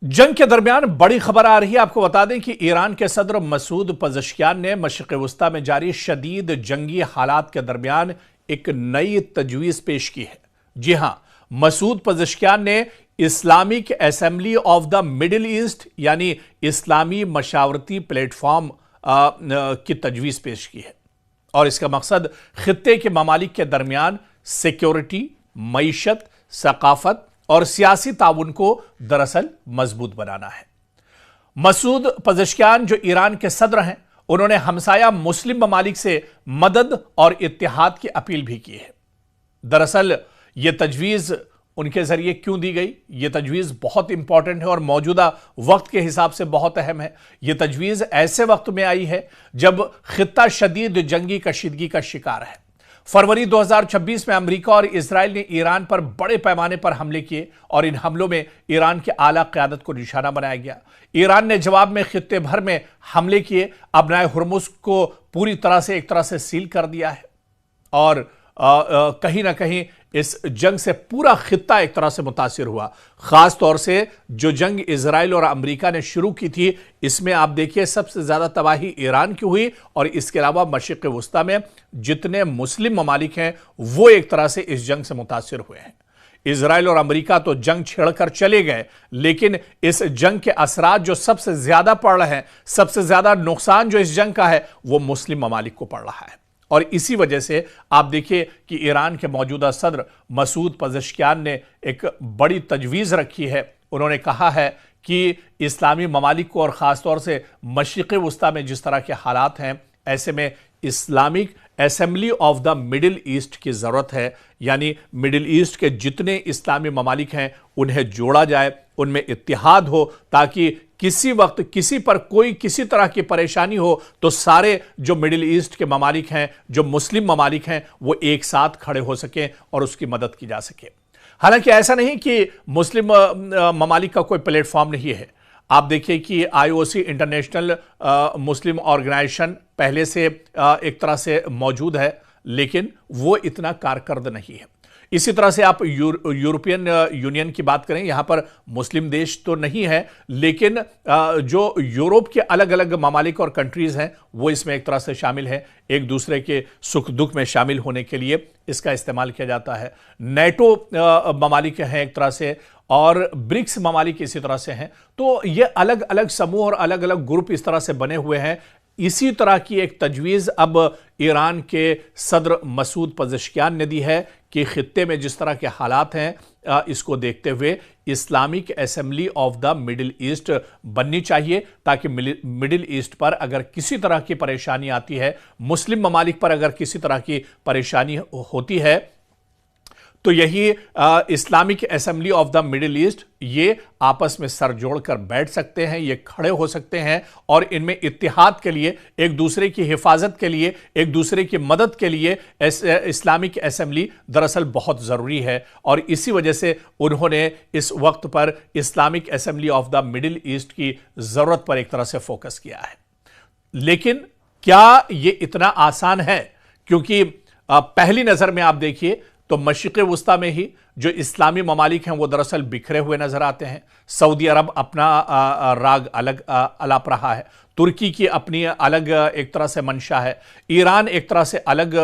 जंग के दरमियान बड़ी खबर आ रही है। आपको बता दें कि ईरान के सदर मसूद पज़ेश्कियान ने मशरिक़ वस्ता में जारी शदीद जंगी हालात के दरमियान एक नई तजवीज़ पेश की है। जी हां, मसूद पज़ेश्कियान ने Islamic assembly of the middle east यानी इस्लामी मशावरती प्लेटफॉर्म की तजवीज़ पेश की है और इसका मकसद खित्ते के ममालिक के दरमियान सिक्योरिटी, मईशत, सकाफत और सियासी ताउन को दरअसल मजबूत बनाना है। मसूद पज़ेश्कियान जो ईरान के सदर हैं, उन्होंने हमसाया मुस्लिम ममालिक से मदद और इत्तेहाद की अपील भी की है। दरअसल यह तजवीज़ उनके जरिए क्यों दी गई? यह तजवीज़ बहुत इंपॉर्टेंट है और मौजूदा वक्त के हिसाब से बहुत अहम है। यह तजवीज़ ऐसे वक्त में आई है जब खित्ता शदीद जंगी कशीदगी का शिकार है। फरवरी 2026 में अमेरिका और इजराइल ने ईरान पर बड़े पैमाने पर हमले किए और इन हमलों में ईरान के आला क़यादत को निशाना बनाया गया। ईरान ने जवाब में खित्ते भर में हमले किए, अबनाए हुर्मुज़ को पूरी तरह से एक तरह से सील कर दिया है और कहीं ना कहीं इस जंग से पूरा खित्ता एक तरह से मुतासिर हुआ। खास तौर से जो जंग इजराइल और अमेरिका ने शुरू की थी, इसमें आप देखिए सबसे ज्यादा तबाही ईरान की हुई और इसके अलावा मशरिक़ वस्ता में जितने मुस्लिम ममालिक हैं वो एक तरह से इस जंग से मुतासिर हुए हैं। इजराइल और अमेरिका तो जंग छेड़कर चले गए, लेकिन इस जंग के असरात जो सबसे ज्यादा पड़ रहे हैं, सबसे ज्यादा नुकसान जो इस जंग का है वो मुस्लिम ममालिक को पड़ रहा है। और इसी वजह से आप देखिए कि ईरान के मौजूदा सदर मसूद पज़ेश्कियान ने एक बड़ी तजवीज़ रखी है। उन्होंने कहा है कि इस्लामी ममालिक को और ख़ास तौर से मशरिक़ वस्ता में जिस तरह के हालात हैं, ऐसे में Islamic assembly of the middle east की ज़रूरत है। यानी मिडिल ईस्ट के जितने इस्लामी ममालिक हैं उन्हें जोड़ा जाए, उनमें इत्तिहाद हो, ताकि किसी वक्त किसी पर कोई किसी तरह की परेशानी हो तो सारे जो मिडिल ईस्ट के ममालिक हैं, जो मुस्लिम ममालिक हैं, वो एक साथ खड़े हो सकें और उसकी मदद की जा सके। हालांकि ऐसा नहीं कि मुस्लिम ममालिक का कोई प्लेटफॉर्म नहीं है। आप देखिए कि IOC इंटरनेशनल मुस्लिम ऑर्गेनाइजेशन पहले से एक तरह से मौजूद है, लेकिन वो इतना कारकर्द नहीं है। इसी तरह से आप यूरोपियन यूनियन की बात करें, यहां पर मुस्लिम देश तो नहीं है, लेकिन जो यूरोप के अलग अलग ममालिक और कंट्रीज हैं वो इसमें एक तरह से शामिल हैं। एक दूसरे के सुख दुख में शामिल होने के लिए इसका इस्तेमाल किया जाता है। नेटो ममालिक हैं एक तरह से, और ब्रिक्स ममालिक इसी तरह से हैं। तो ये अलग अलग समूह और अलग अलग ग्रुप इस तरह से बने हुए हैं। इसी तरह की एक तजवीज़ अब ईरान के सदर मसूद पज़ेश्कियान ने दी है कि खित्ते में जिस तरह के हालात हैं, इसको देखते हुए Islamic assembly of the middle east बननी चाहिए, ताकि मिडिल ईस्ट पर अगर किसी तरह की परेशानी आती है, मुस्लिम ममालिक पर अगर किसी तरह की परेशानी होती है, तो यही Islamic assembly of the middle east ये आपस में सर जोड़कर बैठ सकते हैं, ये खड़े हो सकते हैं और इनमें इत्तिहाद के लिए, एक दूसरे की हिफाजत के लिए, एक दूसरे की मदद के लिए इस्लामिक असेंबली दरअसल बहुत ज़रूरी है। और इसी वजह से उन्होंने इस वक्त पर Islamic assembly of the middle east की ज़रूरत पर एक तरह से फोकस किया है। लेकिन क्या ये इतना आसान है? क्योंकि पहली नज़र में आप देखिए तो मशरिक़ वस्ता में ही जो इस्लामी ममालिक हैं वो दरअसल बिखरे हुए नजर आते हैं। सऊदी अरब अपना राग अलग अलाप रहा है, तुर्की की अपनी अलग एक तरह से मंशा है, ईरान एक तरह से अलग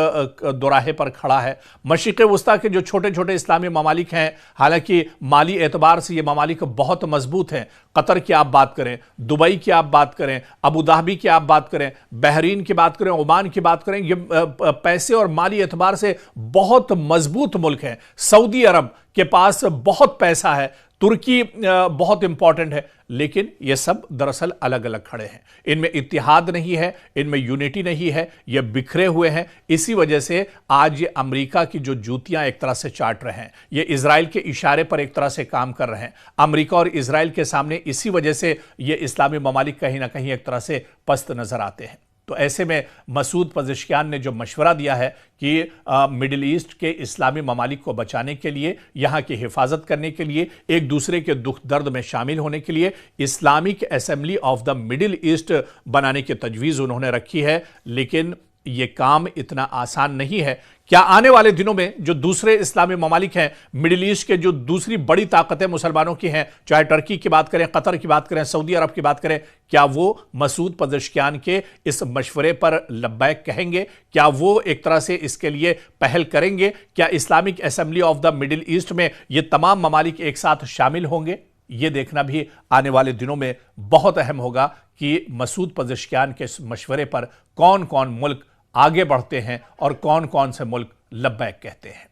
दोराहे पर खड़ा है। मशरिक़ वस्ता के जो छोटे छोटे इस्लामी ममालिक हैं, हालांकि माली एतबार से ये ममालिक बहुत मजबूत हैं। कतर की आप बात करें, दुबई की आप बात करें, अबू धाबी की आप बात करें, बहरीन की बात करें, ओमान की बात करें, ये पैसे और माली एतबार से बहुत मजबूत मुल्क हैं। सऊदी अरब के पास बहुत पैसा है, तुर्की बहुत इंपॉर्टेंट है, लेकिन ये सब दरअसल अलग अलग खड़े हैं। इनमें इत्तिहाद नहीं है, इनमें यूनिटी नहीं है, ये बिखरे हुए हैं। इसी वजह से आज ये अमेरिका की जो जूतियां एक तरह से चाट रहे हैं, ये इजराइल के इशारे पर एक तरह से काम कर रहे हैं। अमेरिका और इजराइल के सामने इसी वजह से ये इस्लामी ममालिक कहीं ना कहीं एक तरह से पस्त नजर आते हैं। तो ऐसे में मसूद पज़ेश्कियान ने जो मशवरा दिया है कि मिडिल ईस्ट के इस्लामी ममालिक को बचाने के लिए, यहाँ की हिफाजत करने के लिए, एक दूसरे के दुख दर्द में शामिल होने के लिए Islamic assembly of the middle east बनाने की तजवीज़ उन्होंने रखी है। लेकिन ये काम इतना आसान नहीं है। क्या आने वाले दिनों में जो दूसरे इस्लामी ममालिक हैं, मिडिल ईस्ट के जो दूसरी बड़ी ताकतें मुसलमानों की हैं, चाहे टर्की की बात करें, कतर की बात करें, सऊदी अरब की बात करें, क्या वो मसूद पज़ेश्कियान के इस मशवरे पर लब्बैक कहेंगे? क्या वो एक तरह से इसके लिए पहल करेंगे? क्या Islamic assembly of the middle east में ये तमाम ममालिक एक साथ शामिल होंगे? ये देखना भी आने वाले दिनों में बहुत अहम होगा कि मसूद पज़ेश्कियान के इस मशवरे पर कौन कौन मुल्क आगे बढ़ते हैं और कौन कौन से मुल्क लब्बैक कहते हैं।